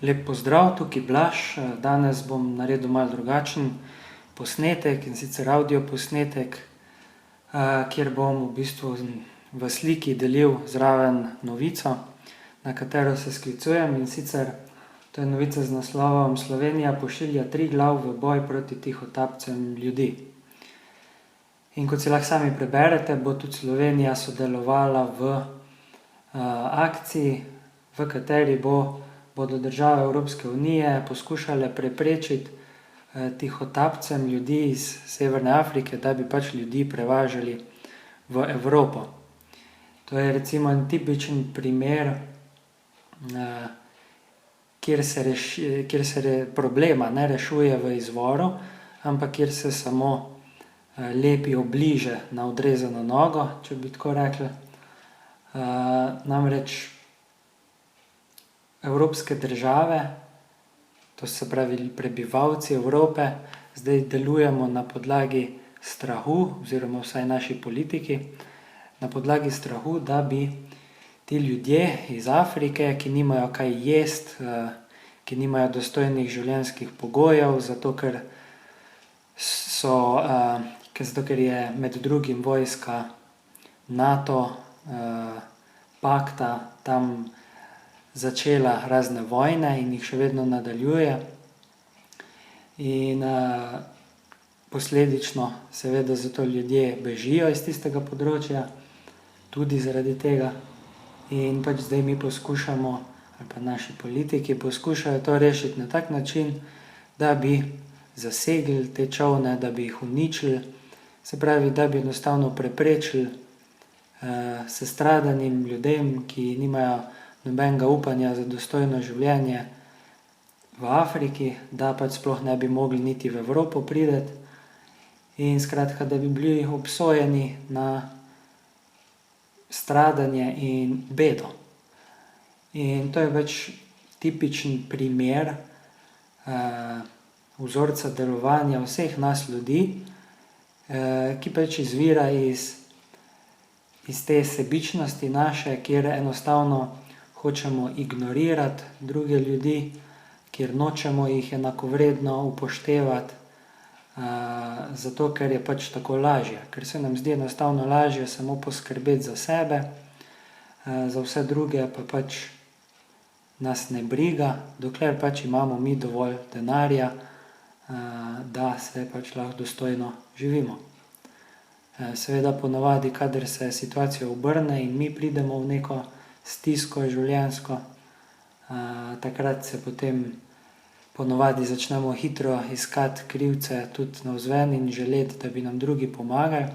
Lep pozdrav, tukaj Blaž. Danes bom naredil malo drugačen posnetek, in sicer audio posnetek, kjer bom v bistvu v sliki delil zraven novico, na katero se sklicujem, in sicer to je novica z naslovom Slovenija pošilja 3 glav v boj proti tihotapcem ljudi. In kot si lahko sami preberete, bo tudi Slovenija sodelovala v akciji, v kateri bodo države Evropske unije poskušale preprečiti tihotapcem ljudi iz Severne Afrike, da bi pač ljudi prevažali v Evropo. To je recimo en tipičen primer, kjer se problema ne rešuje v izvoru, ampak kjer se samo lepi obliže na odrezano nogo, če bi tako rekli. Namreč evropske države, to se pravi prebivalci Evrope, zdaj delujemo na podlagi strahu, oziroma vsaj naši politiki, na podlagi strahu, da bi ti ljudje iz Afrike, ki nimajo kaj jesti, ki nimajo dostojnih življenjskih pogojev, zato ker je med drugim vojska NATO pakta tam začela razne vojne in jih še vedno nadaljuje. In posledično seveda zato ljudje bežijo iz tistega področja, tudi zaradi tega. In pač zdaj mi poskušamo, ali pa naši politiki poskušajo to rešiti na tak način, da bi zasegli te čolne, da bi jih uničili, se pravi, da bi enostavno preprečili sestradanim ljudem, ki nimajo nobenega upanja za dostojno življenje v Afriki, da pač sploh ne bi mogli niti v Evropo priti, in skratka, da bi bili obsojeni na stradanje in bedo. In to je pač tipičen primer vzorca delovanja vseh nas ljudi, ki pač izvira iz te sebičnosti naše, kjer enostavno hočemo ignorirati druge ljudi, kjer nočemo jih enakovredno upoštevati, zato ker je pač tako lažje. Ker se nam zdi enostavno lažje samo poskrbeti za sebe, za vse druge pa pač nas ne briga, dokler pač imamo mi dovolj denarja, da se pač lahko dostojno živimo. Seveda ponavadi, kadar se situacija obrne in mi pridemo v neko stisko življenjsko, takrat se potem ponavadi začnemo hitro iskati krivce tudi navzven in želeti, da bi nam drugi pomagali,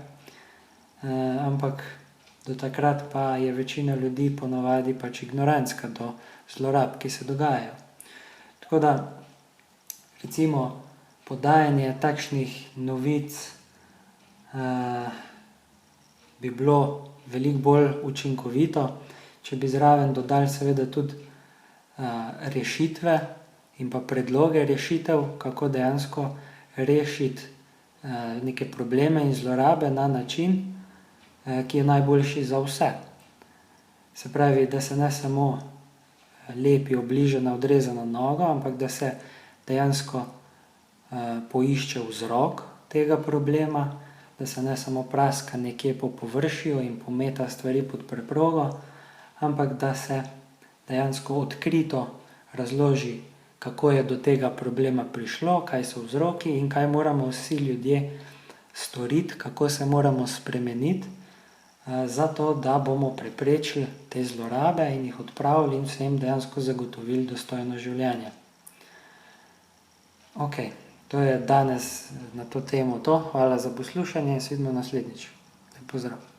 ampak do takrat pa je večina ljudi ponavadi pač ignorantska do zlorab, ki se dogajajo. Tako da recimo podajanje takšnih novic bi bilo veliko bolj učinkovito, če bi zraven dodali seveda tudi rešitve in pa predloge rešitev, kako dejansko rešiti neke probleme in zlorabe na način, ki je najboljši za vse. Se pravi, da se ne samo lepi obliže na odrezano nogo, ampak da se dejansko poišče vzrok tega problema, da se ne samo praska nekje po površju in pometa stvari pod preprogo, ampak da se dejansko odkrito razloži, kako je do tega problema prišlo, kaj so vzroki in kaj moramo vsi ljudje storiti, kako se moramo spremeniti, zato da bomo preprečili te zlorabe in jih odpravili in vsem dejansko zagotovili dostojno življenje. Ok, to je danes na to temo to. Hvala za poslušanje in se vidimo naslednjič. Lep pozdrav.